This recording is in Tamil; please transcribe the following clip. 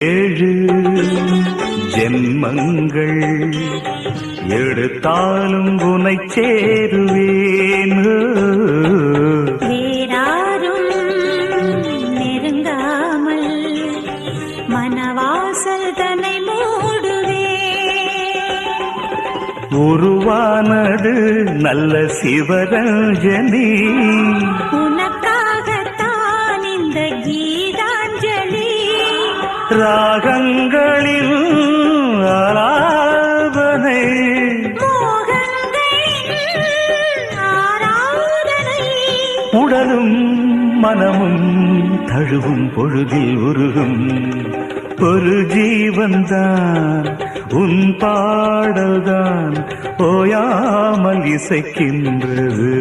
ஏழு ஜென்மங்கள் எடுத்தாலும் உனை சேருவேன். வேறாரும் நெருங்காமல் மனவாசல் தன்னை மூடுவே. உருவானது நல்ல சிவரஞ்சனி, உனக்காகத்தான் இந்த கீதாஞ்சலி. ராகங்களில் ஆலாபனை, மோகங்களின் ஆராதனை. உடலும் மனமும் தழுவும் பொழுதில் உருகும் ஒரு ஜீவன்தான் உன் பாடல்தான் ஓயாமல் இசைக்கின்றது.